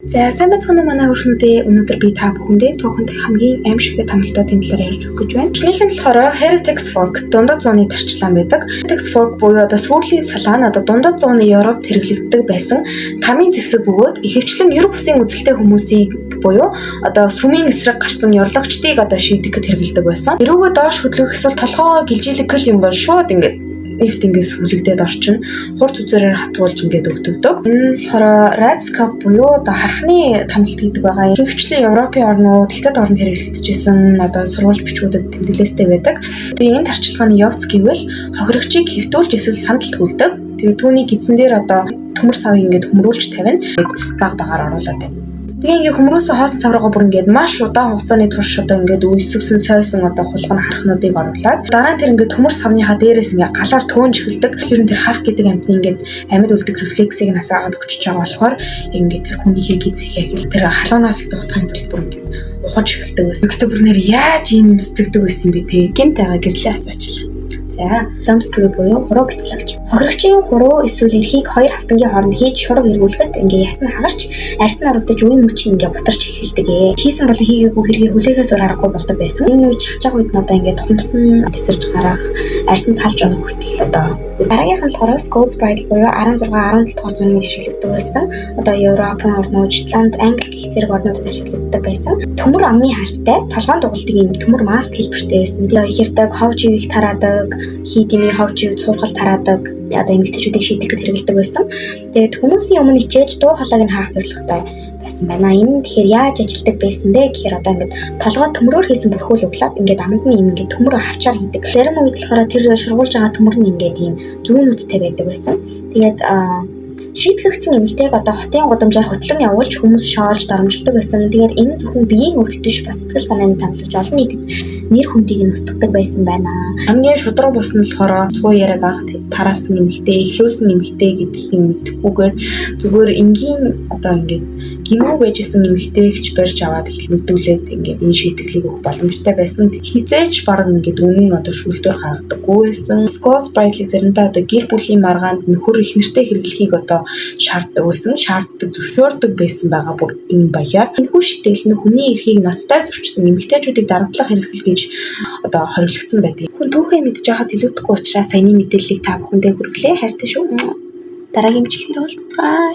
За сайн байцгаана манай өрхнүүдээ өнөөдөр би та бүхэндээ түүхэнд хамгийн аимшигтай томилтуудын талаар ярьж өгөх гэж байна. Эхнийх нь болохоор Heretics Fork дундад зууны тарчлаан байдаг. Heretics Fork буюу одоо сүүрлийн салаан дундад зууны Европт хэрэглэгддэг байсан тамийн зэвсэг бөгөөд ихэвчлэн Европ бусын үзэлтэй хүмүүсийг буюу одоо сүмийн эсрэг гарсан ёрлогчдыг шийдэх гэд хэрэглэдэг байсан. Эрүүгээ доош хөдлөх эсвэл толгоо гэлжийлэх юм бол шууд нефт сүлэгдээд орчин хурц үзээрээр хатгуулж өгдөгдөг. Энэ болохоор Reds Cup буюу хархны тамилт гэдэг байгаа. Ихэвчлэн Европын орнууд хятад орнд хэрэглэгдэжсэн сургууль бичгүүдэд тэмдэглэстэй байдаг. Тэгээ энэ тарчилгааны явц гэвэл хохирогчийг хэвтүүлж эсвэл сандалт хүлдэг. Тэгээ түүний гидсэн дээр төмөр савыг хөмрүүлж тавина. Баг багаар оруулаад байна. Тэгээ хөмрүүлсэн хоосон савраагаа бүр маш удаан хугацааны турш үлсгсэн сойсон хулгана харахнуудыг оруулаад дараа нь тэр төмөр савныхаа дээрээс галаар төөнж эхэлдэг. Тэр нь тэр харах гэдэг амьтны амьд үлдэх рефлексийг насаагаад өчөж байгаа болохоор тэр хүнийхээ гидсийг тэр халуунаас зогтохын тулд бүр ухаж эхэлдэг байсан. Өктөбөр нэр яаж ийм сэтгэдэг байсан бэ те? Гэмтэйгээ гэрлээ асуучлаа. За, dumpster буюу хуруу бяцлагч. Хохирогчийн хуруу эсвэл эрхийг хоёр хавтангийн хооронд хийж шураг эргүүлэхэд ясна хагарч арьс нь орогдож үе мөч бутарч эхэлдэг. Хийсэн бол хийгээгүй хэргийг хүлээгээс өөр аргагүй болдог байсан. Энэ үед шахаж байгаа үед тухамсан тесэрж гарах, арьс нь салж унах хүртэл дараагийнх нь болохоор Scots Bridle буюу 16 17 дугаар зууны үед ашиглагддаг байсан. Европын орнууд, Шотланд, Англи гэх зэрэг орнуудад ашиглагддаг байсан. Төмөр амны хаалттай толгоон дугуулдаг төмөр маск хэлбэртэй байсан. Тэгээ ихэрдэг ховж ивийг тараадаг, хийдимийн ховж ив цуурхал тараадаг эмэгтэйчүүдийг шийдэх гэд хэрэглэдэг байсан. Тэгээд хүмүүсийн өмнө ичээж дуу хоолойг нь хаах зорилготой байсан байна. Энэ тэгэхээр яаж ажилтдаг байсан бэ гэхээр толгой төмрөөр хийсэн бүрхүүл углаад аманд нь төмөр хавчаар хийдэг. Зарим үед болохоор тэр шургуулж байгаа төмөр нь ийм зүүн үдтэй байдаг байсан. Тэгээд шийтгэгдсэн эмэгтэйг хотын гудамжаар хөтлөн явуулж хүмүүс шоолж дарамжилдаг байсан. Тэгээд энэ зөвхөн биеийн хөвгөлт биш бас сэтгэл санааны тамилж олон нийтэд нэр хүндийг нь устгадаг байсан байна. Хамгийн шудраг бус нь болохоор цуу яриаг анх тараасан эмэгтэй, эхлүүлсэн эмэгтэй гэдгийг мэдэхгүйгээр зүгээр энгийн гимүү байжсэн эмэгтэйгч барьж аваад хэлмэгдүүлээд энэ шийтгэлийг өгөх боломжтой байсан. Хизээч баг үнэн шүүлтүүр гаргадаггүй байсан. Scots Bridle-ийг заримдаа гэр бүлийн маргаанд нөхөр их нэртэй хэрэглэхийг шаарддаг байсан. Шаарддаг, зөвшөөрдөг байсан байгаа бүр ийм баяр. Энэхүү шийтгэл нь хүний эрхийг ноцтой зөрчсөн эмэгтэйчүүдийг дарамтлах хэрэгсэл гэж хориглогдсон байдаг. Хүн түүхээ мэдж байхад илүүдэхгүй учраас саяны мэдээллийг та бүхэндээ хүргэлээ. Хайртай шүү. Дараагийн бичлэгээр уулзцгаая.